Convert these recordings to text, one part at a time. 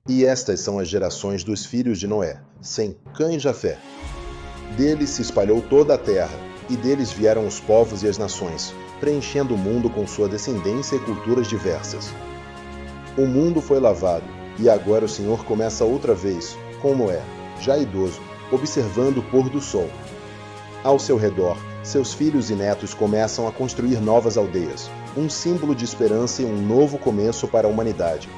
E estas são as gerações dos filhos de Noé, Sem, Cã e Jafé. Deles se espalhou toda a terra, e deles vieram os povos e as nações, preenchendo o mundo com sua descendência e culturas diversas. O mundo foi lavado, e agora o Senhor começa outra vez, com Noé, já idoso, observando o pôr do sol. Ao seu redor, seus filhos e netos começam a construir novas aldeias, um símbolo de esperança e um novo começo para a humanidade.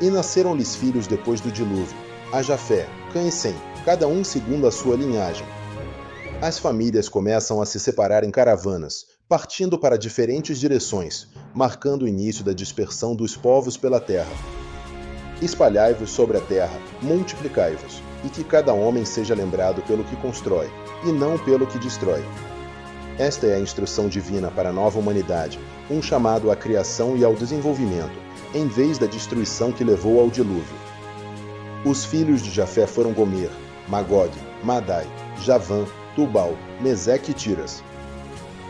E nasceram-lhes filhos depois do dilúvio, a Jafé, Cã e Sem, cada um segundo a sua linhagem. As famílias começam a se separar em caravanas, partindo para diferentes direções, marcando o início da dispersão dos povos pela terra. Espalhai-vos sobre a terra, multiplicai-vos, e que cada homem seja lembrado pelo que constrói, e não pelo que destrói. Esta é a instrução divina para a nova humanidade, um chamado à criação e ao desenvolvimento, em vez da destruição que levou ao dilúvio. Os filhos de Jafé foram Gomer, Magog, Madai, Javã, Tubal, Meseque e Tiras.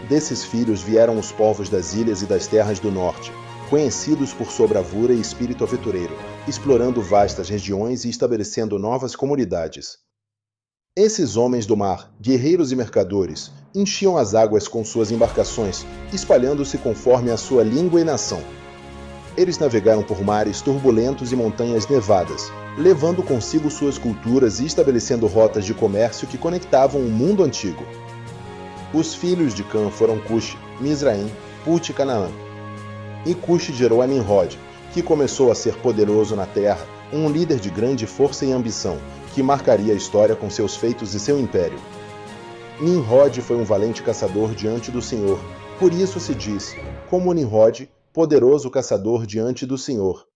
Desses filhos vieram os povos das ilhas e das terras do norte, conhecidos por sua bravura e espírito aventureiro, explorando vastas regiões e estabelecendo novas comunidades. Esses homens do mar, guerreiros e mercadores, enchiam as águas com suas embarcações, espalhando-se conforme a sua língua e nação. Eles navegaram por mares turbulentos e montanhas nevadas, levando consigo suas culturas e estabelecendo rotas de comércio que conectavam o mundo antigo. Os filhos de Cã foram Cuxi, Mizraim, Put e Canaã. E Cuxi gerou a Nimrod, que começou a ser poderoso na terra, um líder de grande força e ambição, que marcaria a história com seus feitos e seu império. Nimrod foi um valente caçador diante do Senhor, por isso se diz, como Nimrod, poderoso caçador diante do Senhor.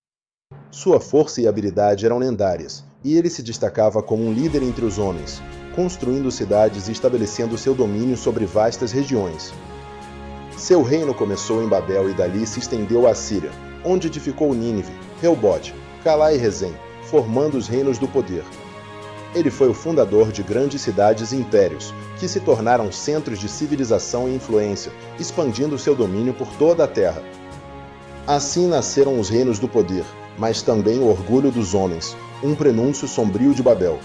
Sua força e habilidade eram lendárias, e ele se destacava como um líder entre os homens, construindo cidades e estabelecendo seu domínio sobre vastas regiões. Seu reino começou em Babel e dali se estendeu à Síria, onde edificou Nínive, Reobote, Calá e Rezém, formando os reinos do poder. Ele foi o fundador de grandes cidades e impérios, que se tornaram centros de civilização e influência, expandindo seu domínio por toda a terra. Assim nasceram os reinos do poder, mas também o orgulho dos homens, um prenúncio sombrio de Babel.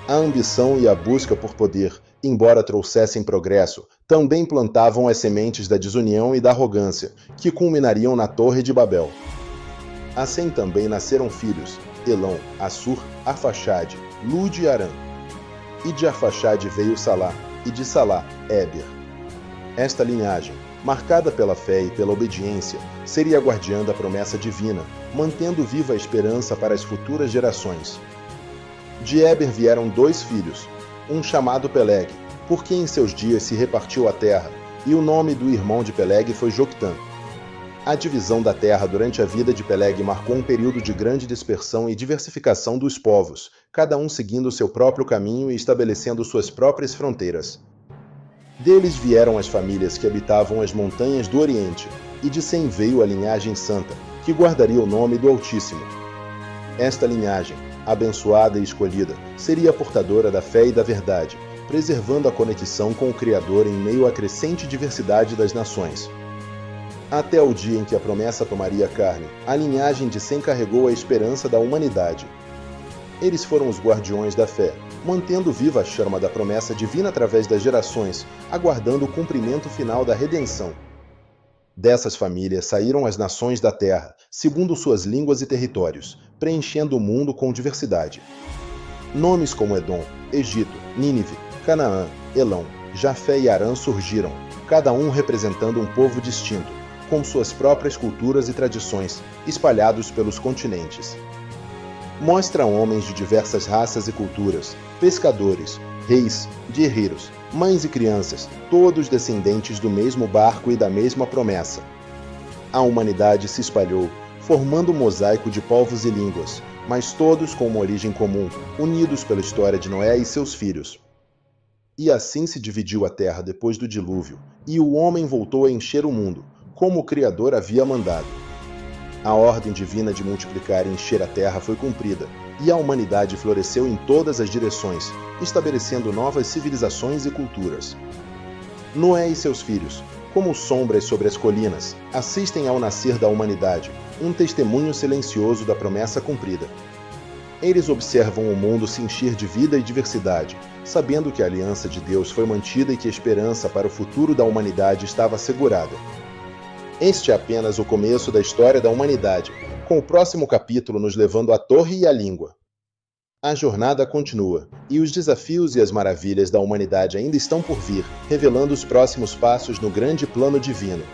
A ambição e a busca por poder, embora trouxessem progresso, também plantavam as sementes da desunião e da arrogância, que culminariam na Torre de Babel. Assim também nasceram filhos, Elão, Assur, Arfaxade, Lude e Arã. E de Arfaxade veio Salá, e de Salá, Éber. Esta linhagem, marcada pela fé e pela obediência, seria a guardiã da promessa divina, mantendo viva a esperança para as futuras gerações. De Éber vieram 2 filhos, um chamado Peleg, porque em seus dias se repartiu a terra, e o nome do irmão de Peleg foi Joctã. A divisão da terra durante a vida de Peleg marcou um período de grande dispersão e diversificação dos povos, cada um seguindo seu próprio caminho e estabelecendo suas próprias fronteiras. Deles vieram as famílias que habitavam as montanhas do Oriente, e de Sem veio a linhagem santa, que guardaria o nome do Altíssimo. Esta linhagem, abençoada e escolhida, seria portadora da fé e da verdade, preservando a conexão com o Criador em meio à crescente diversidade das nações. Até o dia em que a promessa tomaria carne, a linhagem de Sem carregou a esperança da humanidade. Eles foram os guardiões da fé, mantendo viva a chama da promessa divina através das gerações, aguardando o cumprimento final da redenção. Dessas famílias saíram as nações da terra, segundo suas línguas e territórios, preenchendo o mundo com diversidade. Nomes como Edom, Egito, Nínive, Canaã, Elão, Jafé e Arã surgiram, cada um representando um povo distinto, com suas próprias culturas e tradições, espalhados pelos continentes. Mostra homens de diversas raças e culturas, pescadores, reis, guerreiros, mães e crianças, todos descendentes do mesmo barco e da mesma promessa. A humanidade se espalhou, formando um mosaico de povos e línguas, mas todos com uma origem comum, unidos pela história de Noé e seus filhos. E assim se dividiu a terra depois do dilúvio, e o homem voltou a encher o mundo, como o Criador havia mandado. A ordem divina de multiplicar e encher a terra foi cumprida, e a humanidade floresceu em todas as direções, estabelecendo novas civilizações e culturas. Noé e seus filhos, como sombras sobre as colinas, assistem ao nascer da humanidade, um testemunho silencioso da promessa cumprida. Eles observam o mundo se encher de vida e diversidade, sabendo que a aliança de Deus foi mantida e que a esperança para o futuro da humanidade estava assegurada. Este é apenas o começo da história da humanidade, com o próximo capítulo nos levando à Torre e à Língua. A jornada continua, e os desafios e as maravilhas da humanidade ainda estão por vir, revelando os próximos passos no grande plano divino.